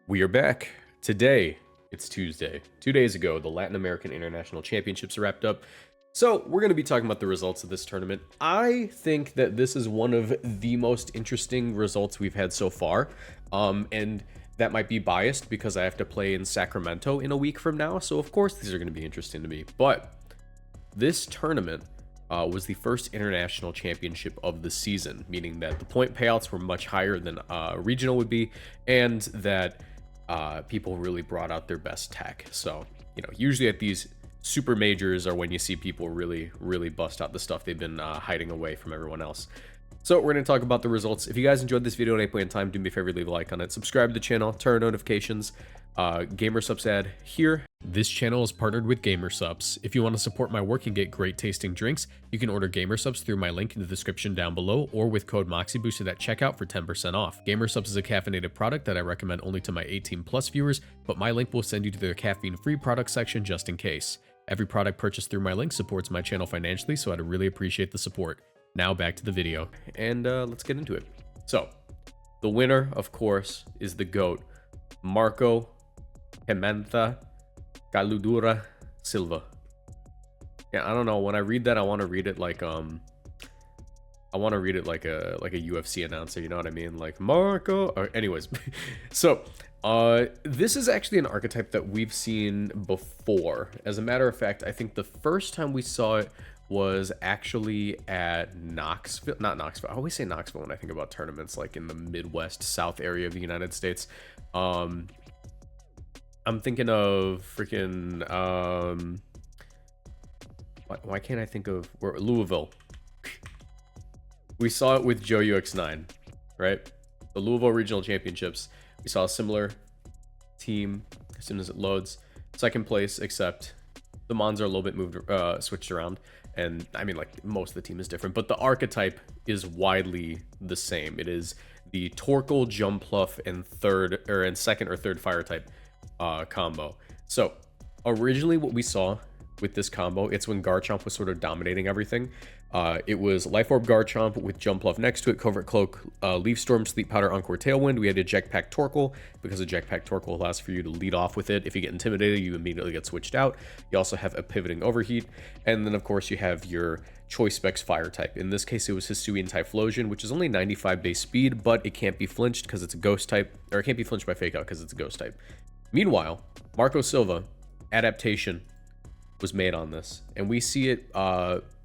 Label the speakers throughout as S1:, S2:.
S1: We are back. Today, it's Tuesday. 2 days ago, the Latin American International Championships wrapped up. So, we're going to be talking about the results of this tournament. I think that this is one of the most interesting results we've had so far. And that might be biased because I have to play in Sacramento in a week from now. So, of course, these are going to be interesting to me. But this tournament was the first international championship of the season, meaning that the point payouts were much higher than regional would be, and that people really brought out their best tech. So, usually at these super majors are when you see people really bust out the stuff they've been hiding away from everyone else. So we're going to talk about the results. If you guys enjoyed this video at any point in time, do me a favor, leave a like on it, subscribe to the channel, turn on notifications. GamerSupps ad here. This channel is partnered with GamerSupps. If you want to support my work and get great tasting drinks, you can order GamerSupps through my link in the description down below, or with code Moxie boosted at checkout for 10% off. GamerSupps is a caffeinated product that I recommend only to my 18+ viewers, but my link will send you to their caffeine-free product section just in case. Every product purchased through my link supports my channel financially, so I'd really appreciate the support. Now back to the video, and let's get into it. So, the winner, of course, is the GOAT, Marco Pimenta Caludura Silva. Yeah, I don't know. When I read that, I want to read it like a UFC announcer. You know what I mean? Like Marco. Or anyways, so this is actually an archetype that we've seen before. As a matter of fact, I think the first time we saw it was actually at Knoxville. Not Knoxville. I always say Knoxville when I think about tournaments, like in the Midwest, South area of the United States. I'm thinking of freaking, why can't I think of where? Louisville. We saw it with Joe UX9, right? The Louisville Regional Championships. We saw a similar team as soon as it loads. Second place, except the Mons are a little bit switched around. And I mean, like, most of the team is different, but the archetype is widely the same. It is the Torkoal, Jumpluff, and second or third fire type combo. So originally what we saw with this combo, it's when Garchomp was sort of dominating everything. It was Life Orb Garchomp with Jumpluff next to it, Covert Cloak, Leaf Storm, Sleep Powder, Encore Tailwind. We had a Jetpack Torkoal because a Jetpack Torkoal allows for you to lead off with it. If you get intimidated, you immediately get switched out. You also have a Pivoting Overheat, and then of course you have your Choice Specs Fire type. In this case, it was Hisuian Typhlosion, which is only 95 base speed, but it can't be flinched because it's a Ghost type, or it can't be flinched by Fake Out because it's a Ghost type. Meanwhile, Marco Silva adaptation was made on this, and we see it.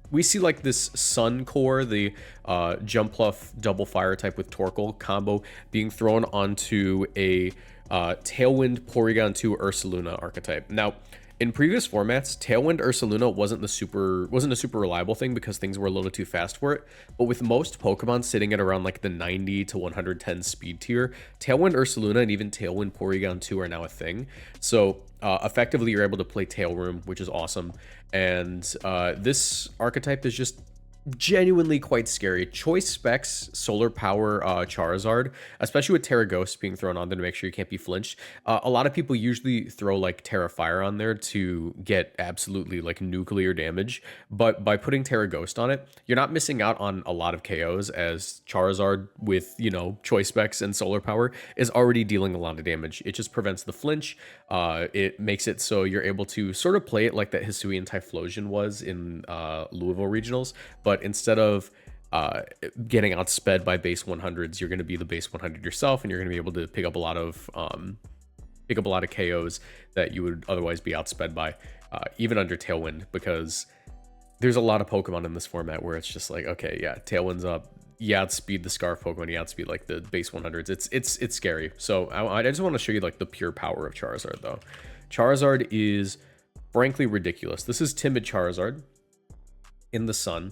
S1: We see like this Sun Core, the Jumpluff double fire type with Torkoal combo being thrown onto a Tailwind Porygon 2 Ursaluna archetype. Now, in previous formats, Tailwind Ursaluna wasn't a super reliable thing because things were a little too fast for it. But with most Pokemon sitting at around like the 90 to 110 speed tier, Tailwind Ursaluna and even Tailwind Porygon 2 are now a thing. So effectively, you're able to play Tail Room, which is awesome. And this archetype is just genuinely quite scary. Choice Specs Solar Power Charizard, especially with Terra Ghost being thrown on there to make sure you can't be flinched. A lot of people usually throw like Terra Fire on there to get absolutely like nuclear damage, but by putting Terra Ghost on it, you're not missing out on a lot of KOs, as Charizard with, Choice Specs and Solar Power is already dealing a lot of damage. It just prevents the flinch. It makes it so you're able to sort of play it like that Hisuian Typhlosion was in Louisville Regionals, but instead of getting outsped by base 100s, you're going to be the base 100 yourself, and you're going to be able to pick up a lot of KOs that you would otherwise be outsped by, even under Tailwind, because there's a lot of Pokemon in this format where it's just like, okay, yeah, Tailwind's up, you outspeed the Scarf Pokemon, you outspeed like the base 100s. It's scary. So I just want to show you like the pure power of Charizard though. Charizard is frankly ridiculous. This is Timid Charizard in the sun.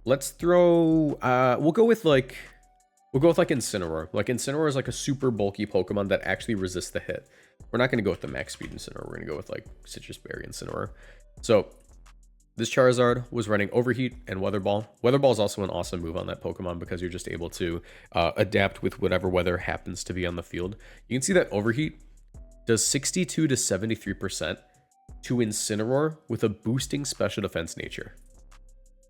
S1: Let's throw we'll go with like Incineroar. Like Incineroar is like a super bulky Pokemon that actually resists the hit. We're not going to go with the max speed Incineroar. We're going to go with like Citrus Berry Incineroar. So this Charizard was running Overheat and Weather Ball. Weather Ball is also an awesome move on that Pokemon because you're just able to adapt with whatever weather happens to be on the field. You can see that Overheat does 62 to 73% to Incineroar with a boosting special defense nature.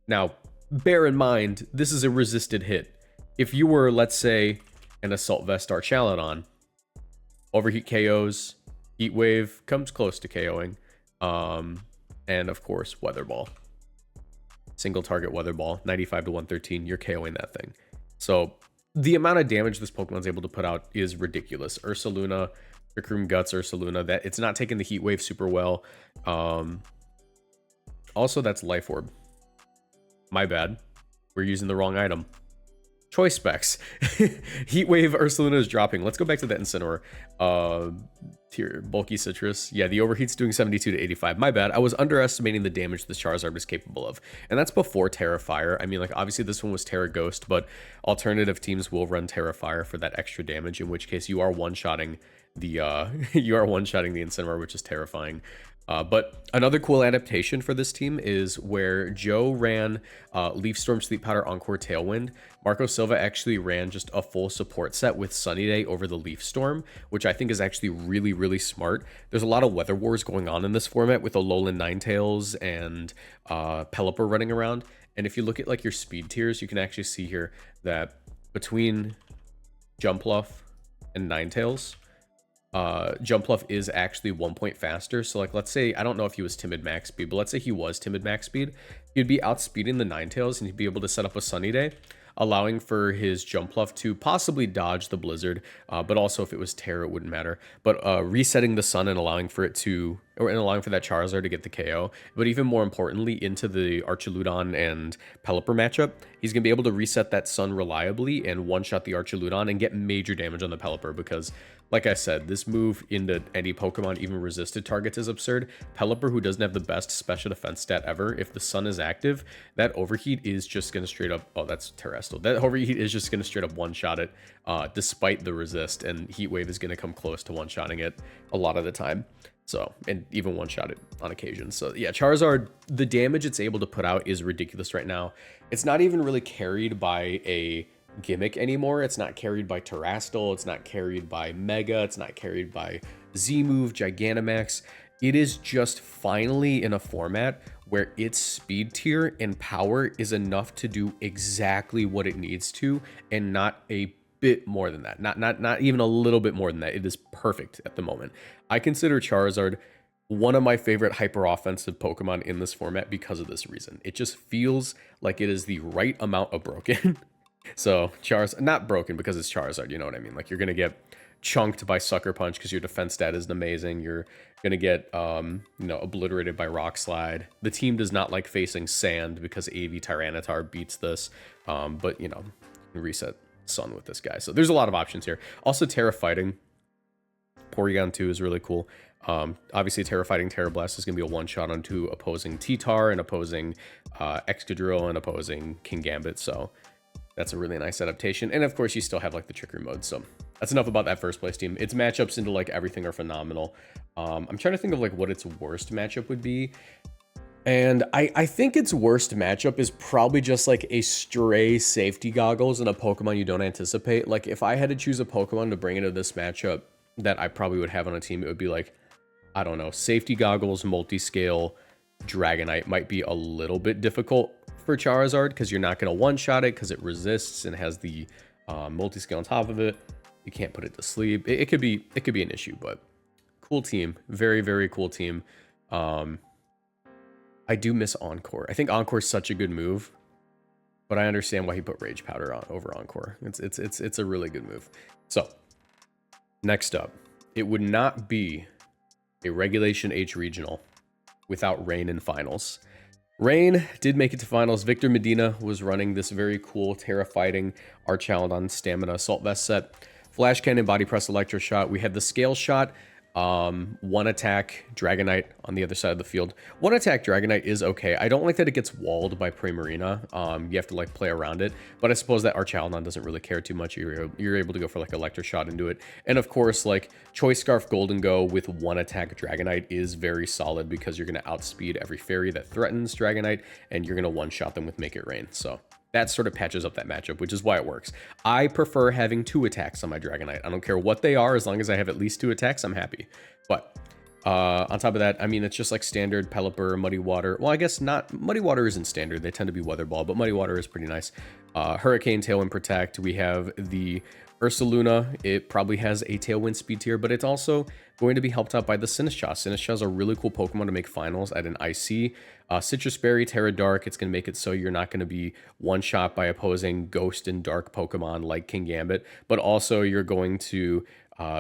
S1: Now, bear in mind, this is a resisted hit. If you were, let's say, and Assault Vest Archaludon. Overheat KOs, Heat Wave comes close to KOing, and of course Weather Ball. Single target Weather Ball, 95 to 113, you're KOing that thing. So the amount of damage this Pokemon's able to put out is ridiculous. Ursaluna, Trick Room Guts, Ursaluna, that it's not taking the Heat Wave super well. Also, that's Life Orb. My bad. We're using the wrong item. Choice specs. Heat Wave Ursaluna is dropping. Let's go back to that Incineroar. Tier bulky citrus. Yeah, the overheat's doing 72 to 85. My bad. I was underestimating the damage this Charizard was capable of. And that's before Terra Fire. I mean, like, obviously this one was Terra Ghost, but alternative teams will run Terra Fire for that extra damage, in which case you are one-shotting the Incineroar, which is terrifying. But another cool adaptation for this team is where Joe ran Leaf Storm, Sleep Powder, Encore, Tailwind. Marco Silva actually ran just a full support set with Sunny Day over the Leaf Storm, which I think is actually really, really smart. There's a lot of weather wars going on in this format with Alolan Ninetales and Pelipper running around. And if you look at like your speed tiers, you can actually see here that between Jumpluff and Ninetales, Jumpluff is actually 1 point faster. So like, let's say, I don't know if he was timid max speed, but let's say he was timid max speed, he'd be outspeeding the Ninetales and he'd be able to set up a Sunny Day, allowing for his Jumpluff to possibly dodge the Blizzard, but also if it was Terra, it wouldn't matter. But resetting the Sun and allowing for it to, or allowing for that Charizard to get the KO. But even more importantly, into the Archaludon and Pelipper matchup, he's gonna be able to reset that Sun reliably and one-shot the Archaludon and get major damage on the Pelipper because, like I said, this move into any Pokemon, even resisted targets, is absurd. Pelipper, who doesn't have the best special defense stat ever, if the Sun is active, that Overheat is just going to straight up... Oh, that's Terrestrial. That Overheat is just going to straight up one-shot it, despite the resist, and Heat Wave is going to come close to one-shotting it a lot of the time. So, and even one-shot it on occasion. So, yeah, Charizard, the damage it's able to put out is ridiculous right now. It's not even really carried by a gimmick anymore. It's not carried by Terrastal, it's not carried by Mega, it's not carried by Z-Move, Gigantamax. It is just finally in a format where its speed tier and power is enough to do exactly what it needs to, and not a bit more than that. Not even a little bit more than that. It is perfect at the moment. I consider Charizard one of my favorite hyper offensive Pokemon in this format because of this reason. It just feels like it is the right amount of broken. So Charizard, not broken because it's Charizard, you know what I mean? Like, you're gonna get chunked by Sucker Punch because your defense stat isn't amazing. You're gonna get obliterated by Rock Slide. The team does not like facing sand because AV Tyranitar beats this, but you know, reset Sun with this guy. So there's a lot of options here. Also, Terra Fighting Porygon 2 is really cool. Obviously, Terra Fighting Terra Blast is going to be a one-shot onto opposing T-Tar and opposing Excadrill and opposing King Gambit, so that's a really nice adaptation. And of course, you still have like the Trick Room mode, so that's enough about that first place team. Its matchups into like everything are phenomenal. I'm trying to think of like what its worst matchup would be. And I think its worst matchup is probably just like a stray Safety Goggles and a Pokemon you don't anticipate. Like, if I had to choose a Pokemon to bring into this matchup that I probably would have on a team, it would be like, I don't know, Safety Goggles, Multiscale, Dragonite might be a little bit difficult for Charizard because you're not going to one-shot it because it resists and has the Multiscale on top of it. You can't put it to sleep. It could be an issue, but cool team. Very, very cool team. I do miss Encore. I think Encore is such a good move, but I understand why he put Rage Powder on over Encore. It's a really good move. So next up, it would not be a Regulation H Regional without Rain in finals. Rain did make it to finals. Victor Medina was running this very cool Terra Fighting Archaludon Stamina Assault Vest set. Flash Cannon, Body Press, Electro Shot. We had the Scale Shot. One attack Dragonite on the other side of the field. One attack Dragonite is okay. I don't like that it gets walled by Primarina. You have to like play around it, but I suppose that Archaludon doesn't really care too much. You're able to go for like Electro Shot into it. And of course, like Choice Scarf Golden Go with one attack Dragonite is very solid because you're going to outspeed every fairy that threatens Dragonite, and you're going to one-shot them with Make It Rain. So that sort of patches up that matchup, which is why it works. I prefer having 2 attacks on my Dragonite. I don't care what they are, as long as I have at least 2 attacks, I'm happy. But on top of that, I mean, it's just like standard Pelipper, Muddy Water. Well, I guess not. Muddy Water isn't standard. They tend to be Weather Ball, but Muddy Water is pretty nice. Hurricane, Tailwind, Protect. We have the Ursaluna, it probably has a Tailwind speed tier, but it's also going to be helped out by the Sinistcha. Sinistcha is a really cool Pokemon to make finals at an IC. Citrus Berry, Terra Dark, it's going to make it so you're not going to be one-shot by opposing Ghost and Dark Pokemon like King Gambit, but also you're going to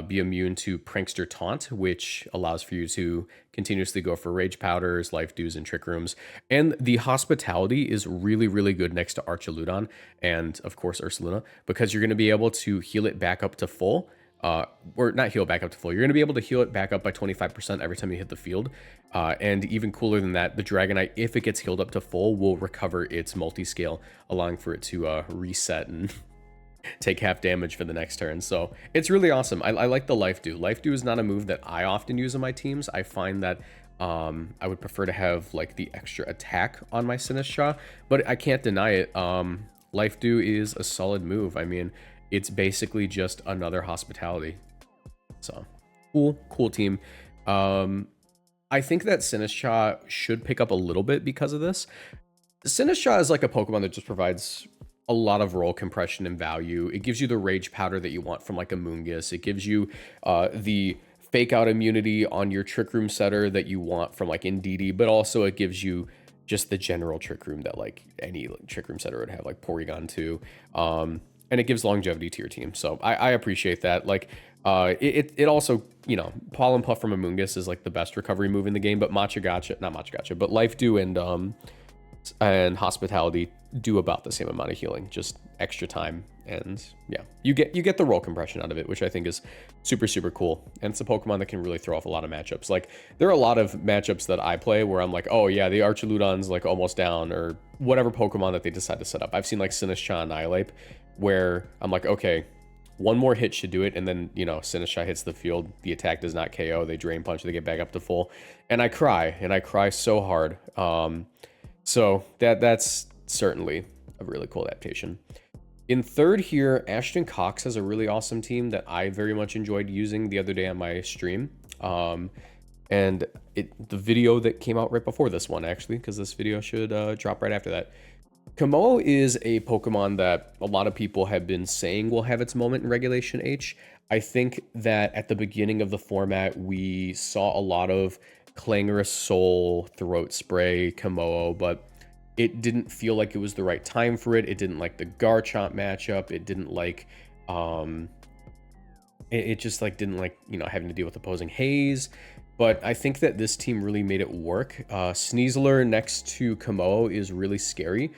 S1: be immune to Prankster Taunt, which allows for you to continuously go for Rage Powders, Life Dews, and Trick Rooms. And the Hospitality is really, really good next to Archaludon and, of course, Ursaluna, because you're going to be able to heal it back up to full. Or not heal back up to full. You're going to be able to heal it back up by 25% every time you hit the field. And even cooler than that, the Dragonite, if it gets healed up to full, will recover its multi-scale, allowing for it to reset and take half damage for the next turn. So it's really awesome. I like the Life Dew. Life Dew is not a move that I often use in my teams. I find that I would prefer to have like the extra attack on my Sinistcha, but I can't deny it. Life Dew is a solid move. I mean, it's basically just another Hospitality. So cool team. I think that Sinistcha should pick up a little bit because of this. Sinistcha is like a Pokemon that just provides a lot of roll compression and value. It gives you the Rage Powder that you want from like a Moongus. It gives you the Fake Out immunity on your Trick Room setter that you want from like Indeedee, but also it gives you just the general Trick Room that like any Trick Room setter would have, like Porygon 2. And it gives longevity to your team. So I appreciate that. Like it also, you know, Pollen Puff from a Moongus is like the best recovery move in the game, but but Life Dew and Hospitality do about the same amount of healing, just extra time. And yeah, you get the roll compression out of it, which I think is super cool. And it's a Pokemon that can really throw off a lot of matchups. Like there are a lot of matchups that I play where I'm like, oh yeah, the Archaludon's like almost down, or whatever Pokemon that they decide to set up. I've seen like Sinistcha and Laic where I'm like, okay, one more hit should do it, and then, you know, Sinistcha hits the field, the attack does not KO, they Drain Punch, they get back up to full, and I cry so hard. So that's certainly a really cool adaptation. In third here, Ashton Cox has a really awesome team that I very much enjoyed using the other day on my stream. And the video that came out right before this one, actually, because this video should drop right after that. Komodo is a Pokemon that a lot of people have been saying will have its moment in Regulation H. I think that at the beginning of the format, we saw a lot of Clangorous Soul, Throat Spray, Komodo, but it didn't feel like it was the right time for it. It didn't like the Garchomp matchup. It didn't like, it just like didn't like, you know, having to deal with opposing Haze. But I think that this team really made it work. Sneasler next to Komodo is really scary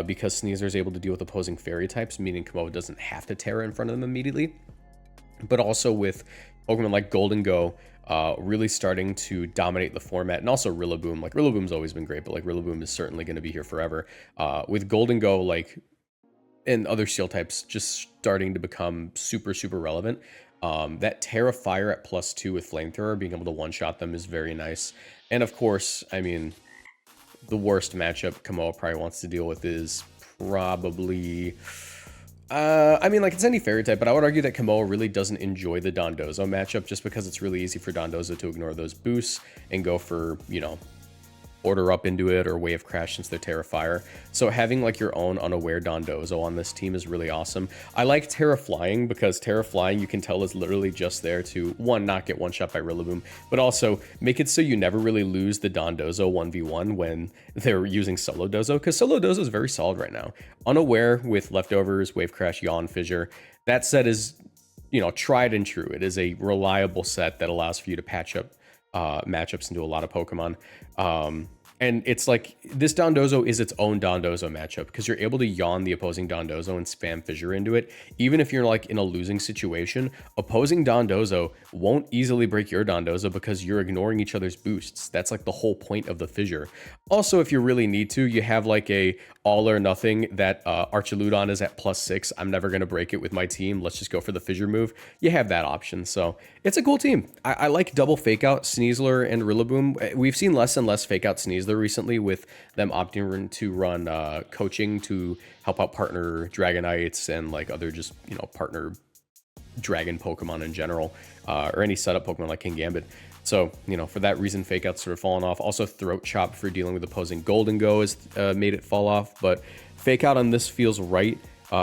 S1: because Sneasler is able to deal with opposing fairy types, meaning Komodo doesn't have to Terra in front of them immediately. But also with Pokemon like Golden Go really starting to dominate the format, and also Rillaboom. Like Rillaboom's always been great, but like Rillaboom is certainly going to be here forever. With Golden Go, like, and other Steel types just starting to become super relevant. That Terra Fire at +2 with Flamethrower, being able to one-shot them is very nice. And of course, I mean, the worst matchup Komodo probably wants to deal with is probably... I mean, like, it's any fairy type, but I would argue that Komodo really doesn't enjoy the Dondozo matchup just because it's really easy for Dondozo to ignore those boosts and go for, you know, Order Up into it or Wave Crash since they're Terra Fire. So having like your own unaware Dondozo on this team is really awesome. I like Terra Flying because Terra Flying, you can tell, is literally just there to, one, not get one shot by Rillaboom, but also make it so you never really lose the Dondozo 1v1 when they're using Solo Dozo, because Solo Dozo is very solid right now. Unaware with Leftovers, Wave Crash, Yawn Fissure. That set is, you know, tried and true. It is a reliable set that allows for you to patch up matchups into a lot of Pokemon. And it's like, this Dondozo is its own Dondozo matchup because you're able to yawn the opposing Dondozo and spam Fissure into it. Even if you're like in a losing situation, opposing Dondozo won't easily break your Dondozo because you're ignoring each other's boosts. That's like the whole point of the Fissure. Also, if you really need to, you have like a all or nothing that Archaludon is at +6. I'm never going to break it with my team. Let's just go for the Fissure move. You have that option. So it's a cool team. I like double fake out Sneasler and Rillaboom. We've seen less and less fake out Sneasler recently with them opting to run coaching to help out partner Dragonites and like other just, you know, partner dragon Pokemon in general, or any setup Pokemon like King Gambit. So, you know, for that reason, fake outs sort of fallen off. Also, Throat Chop for dealing with opposing Golden Go has made it fall off, but fake out on this feels right.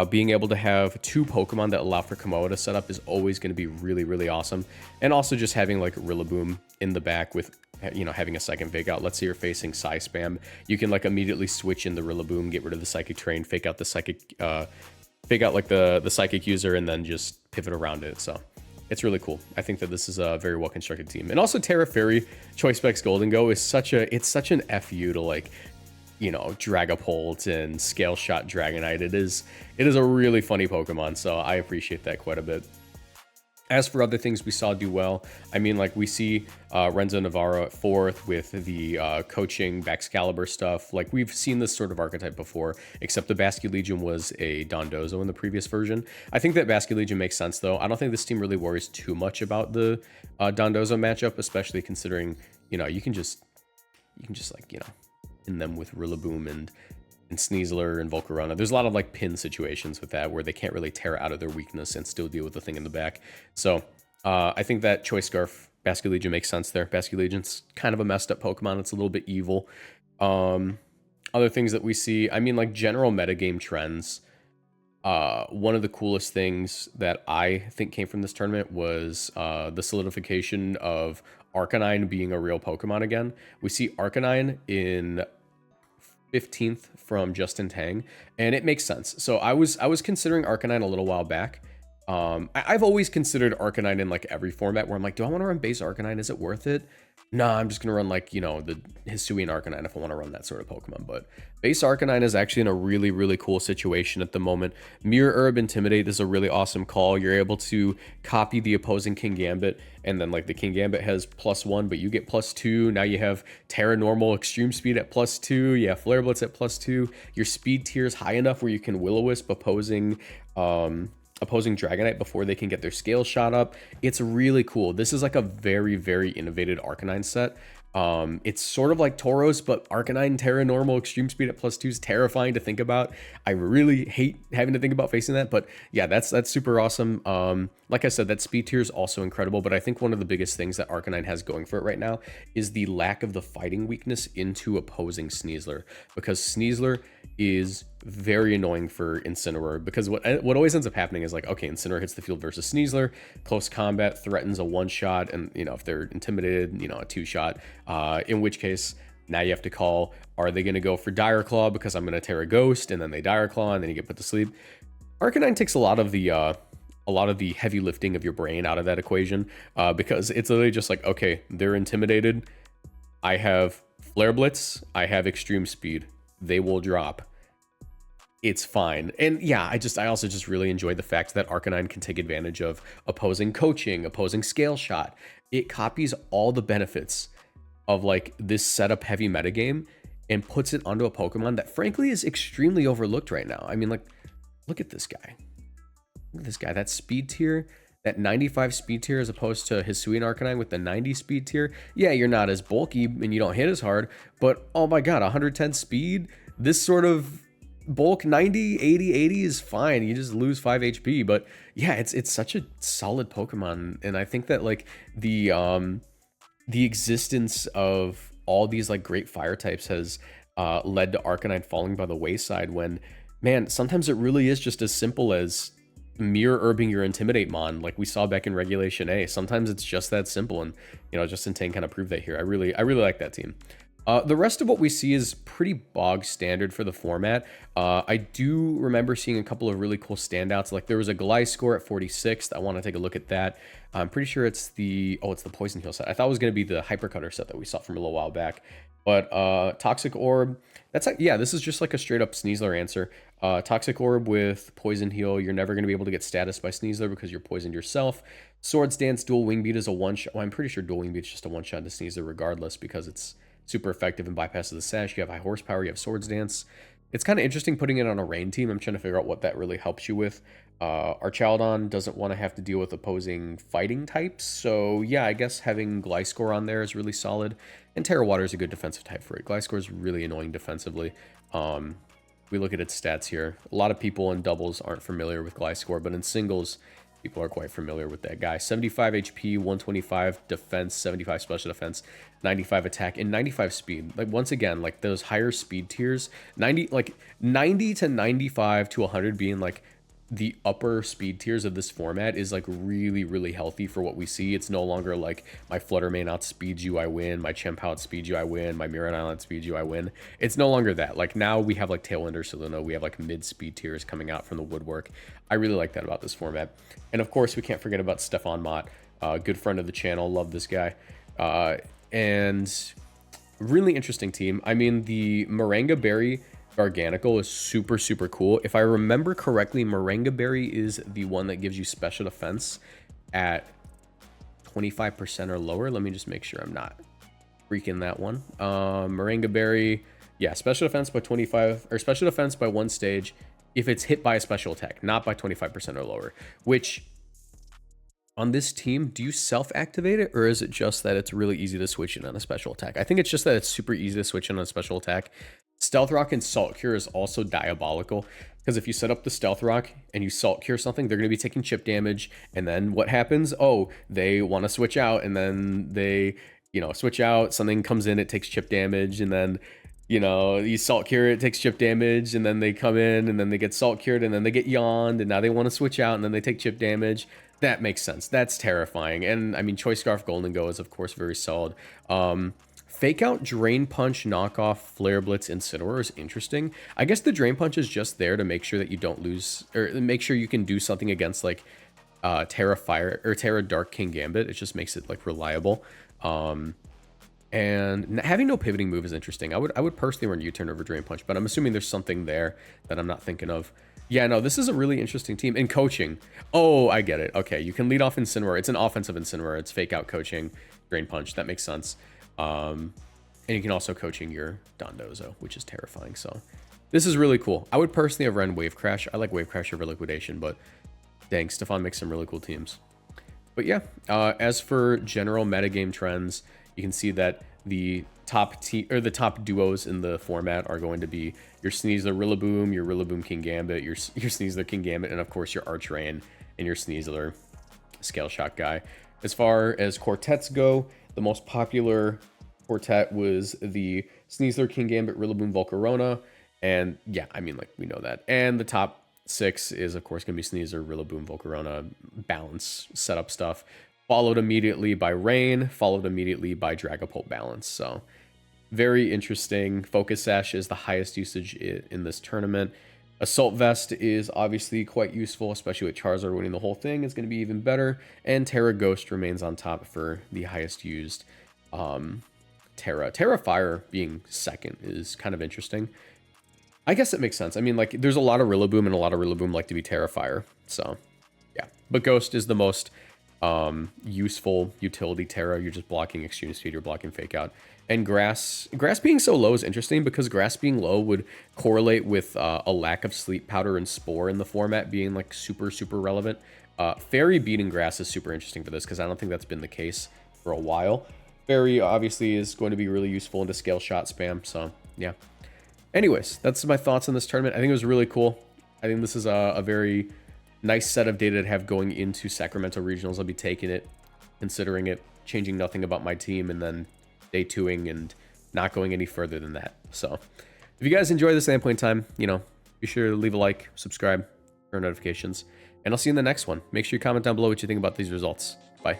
S1: being able to have 2 Pokemon that allow for Komoa to set up is always going to be really, really awesome. And also just having like Rillaboom in the back with, you know, having a second fake out. Let's say you're facing Psy Spam. You can like immediately switch in the Rillaboom, get rid of the Psychic Terrain, fake out the Psychic, fake out like the Psychic user, and then just pivot around it. So it's really cool. I think that this is a very well constructed team. And also Terra Fairy Choice Specs Golden Go is such an FU to like, you know, Dragapult and Scale Shot Dragonite. It is a really funny Pokemon, so I appreciate that quite a bit. As for other things we saw do well, I mean, like we see Renzo Navarro at 4th with the coaching Baxcalibur stuff. Like we've seen this sort of archetype before, except the Basculegion was a Dondozo in the previous version. I think that Basculegion makes sense though. I don't think this team really worries too much about the Dondozo matchup, especially considering, you know, you can just like, you know, in them with Rillaboom and Sneasler and Volcarona. There's a lot of like pin situations with that where they can't really tear out of their weakness and still deal with the thing in the back. So I think that Choice Scarf Basculegion makes sense there. Basculegion's kind of a messed up Pokemon. It's a little bit evil. Other things that we see, I mean, like general metagame trends. One of the coolest things that I think came from this tournament was the solidification of Arcanine being a real Pokemon again. We see Arcanine in 15th from Justin Tang, and it makes sense. So I was considering Arcanine a little while back. I've always considered Arcanine in like every format where I'm like, do I want to run base Arcanine? Is it worth it? Nah, I'm just gonna run like, you know, the Hisuian Arcanine if I want to run that sort of Pokemon. But base Arcanine is actually in a really, really cool situation at the moment. Mirror Herb Intimidate is a really awesome call. You're able to copy the opposing King Gambit, and then like the King Gambit has +1, but you get +2. Now you have Terra Normal Extreme Speed at +2. You have Flare Blitz at +2. Your speed tier is high enough where you can Will-O-Wisp opposing Dragonite before they can get their scale shot up. It's really cool. This is like a very, very innovative Arcanine set. It's sort of like Tauros, but Arcanine Terra Normal Extreme Speed at +2 is terrifying to think about. I really hate having to think about facing that, but yeah, that's super awesome. Like I said, that speed tier is also incredible, but I think one of the biggest things that Arcanine has going for it right now is the lack of the fighting weakness into opposing Sneasler, because Sneasler is very annoying for Incineroar, because what always ends up happening is like, okay, Incineroar hits the field versus Sneasler, close combat, threatens a 1-shot, and you know, if they're intimidated, you know, a 2-shot, in which case now you have to call, are they going to go for Dire Claw because I'm going to Terra Ghost, and then they Dire Claw, and then you get put to sleep. Arcanine takes a lot of the heavy lifting of your brain out of that equation, because it's literally just like, okay, they're intimidated, I have Flare Blitz, I have Extreme Speed, they will drop. It's fine. And yeah, I also just really enjoy the fact that Arcanine can take advantage of opposing coaching, opposing scale shot. It copies all the benefits of like this setup heavy metagame and puts it onto a Pokemon that frankly is extremely overlooked right now. I mean, like, look at this guy. Look at this guy. That speed tier, that 95 speed tier as opposed to Hisuian Arcanine with the 90 speed tier. Yeah, you're not as bulky and you don't hit as hard, but oh my god, 110 speed, this sort of bulk 90, 80, 80 is fine. You just lose 5 HP, but yeah, it's such a solid Pokemon, and I think that like the existence of all these like great fire types has led to Arcanine falling by the wayside when, man, sometimes it really is just as simple as mirror herbing your Intimidate Mon, like we saw back in Regulation A. Sometimes it's just that simple, and you know, Justin Tang kind of proved that here. I really like that team. The rest of what we see is pretty bog standard for the format. I do remember seeing a couple of really cool standouts. Like there was a Gliscor at 46th. I want to take a look at that. I'm pretty sure it's the Poison Heal set. I thought it was going to be the Hypercutter set that we saw from a little while back. But Toxic Orb, that's like, yeah, this is just like a straight up Sneasler answer. Toxic Orb with Poison Heal, you're never going to be able to get status by Sneasler because you're poisoned yourself. Swords Dance, Dual Wing Beat is a one-shot. Well, I'm pretty sure Dual Wing Beat is just a one-shot to Sneasler regardless because it's super effective and bypasses the sash. You have high horsepower, you have Swords Dance. It's kind of interesting putting it on a rain team. I'm trying to figure out what that really helps you with. Archaldon doesn't want to have to deal with opposing fighting types, so yeah, I guess having Gliscor on there is really solid. And Terra Water is a good defensive type for it. Gliscor is really annoying defensively. We look at its stats here. A lot of people in doubles aren't familiar with Gliscor, but in singles, People are quite familiar with that guy. 75 HP, 125 defense, 75 special defense, 95 attack, and 95 speed. Like, once again, like those higher speed tiers, 90 to 95 to 100 being like the upper speed tiers of this format is like really, really healthy for what we see. It's no longer like my Flutter Mane outspeeds you, I win. My Chimp outspeeds you, I win. My Mirrodon outspeeds you, I win. It's no longer that. Like, now we have like Tailwind or Solano. We have like mid speed tiers coming out from the woodwork. I really like that about this format. And of course, we can't forget about Stefan Mott, good friend of the channel. Love this guy. And really interesting team. I mean, the Moringa Berry Garganical is super, super cool. If I remember correctly, Moringa Berry is the one that gives you special defense at 25% or lower. Let me just make sure I'm not freaking that one. Moringa Berry, yeah, special defense by 25, or special defense by 1 stage if it's hit by a special attack, not by 25% or lower. Which, on this team, do you self-activate it, or is it just that it's really easy to switch in on a special attack? I think it's just that it's super easy to switch in on a special attack. Stealth Rock and Salt Cure is also diabolical, because if you set up the Stealth Rock and you Salt Cure something, they're going to be taking chip damage, and then what happens? Oh, they want to switch out, and then they, you know, switch out, something comes in, it takes chip damage, and then, you know, you Salt Cure, it takes chip damage, and then they come in, and then they get Salt Cured, and then they get yawned, and now they want to switch out, and then they take chip damage. That makes sense. That's terrifying. And I mean, Choice Scarf Golden Go is of course very solid. Fake Out, Drain Punch, Knockoff, Flare Blitz, Incineroar is interesting. I guess the Drain Punch is just there to make sure that you don't lose, or make sure you can do something against like Terra Fire or Terra Dark King Gambit. It just makes it like reliable. And having no pivoting move is interesting. I would personally run U-turn over Drain Punch, but I'm assuming there's something there that I'm not thinking of. Yeah, no, this is a really interesting team. And coaching. Oh, I get it. Okay, you can lead off Incineroar. It's an offensive Incineroar. It's Fake Out, coaching, Drain Punch. That makes sense. And you can also coaching your Dondozo, which is terrifying. So this is really cool. I would personally have run Wave Crash. I like Wave Crash over Liquidation, but dang, Stefan makes some really cool teams. But yeah, as for general metagame trends, you can see that the top duos in the format are going to be your Sneasler Rillaboom, your Rillaboom King Gambit, your Sneasler King Gambit, and of course your Archrain and your Sneasler Scale Shock guy. As far as quartets go, the most popular quartet was the Sneasler King Gambit, Rillaboom, Volcarona, and yeah, I mean, like, we know that. And the top 6 is of course going to be Sneasler, Rillaboom, Volcarona, balance setup stuff. Followed immediately by Rain, followed immediately by Dragapult Balance. So very interesting. Focus Sash is the highest usage in this tournament. Assault Vest is obviously quite useful, especially with Charizard winning the whole thing. It's going to be even better. And Terra Ghost remains on top for the highest used. Terra Fire being second is kind of interesting. I guess it makes sense. I mean, like, there's a lot of Rillaboom, and a lot of Rillaboom like to be Terra Fire. So yeah, but Ghost is the most useful utility Terra. You're just blocking Extreme Speed, you're blocking Fake Out. And Grass being so low is interesting, because Grass being low would correlate with a lack of Sleep Powder and Spore in the format being like super, super relevant. Fairy beating Grass is super interesting for this, because I don't think that's been the case for a while. Fairy obviously is going to be really useful into Scale Shot spam, so yeah. Anyways, that's my thoughts on this tournament. I think it was really cool. I think this is a very nice set of data to have going into Sacramento Regionals. I'll be taking it, considering it, changing nothing about my team, and then day 2ing and not going any further than that. So if you guys enjoy this at any point in time, you know, be sure to leave a like, subscribe, turn notifications, and I'll see you in the next one. Make sure you comment down below what you think about these results. Bye.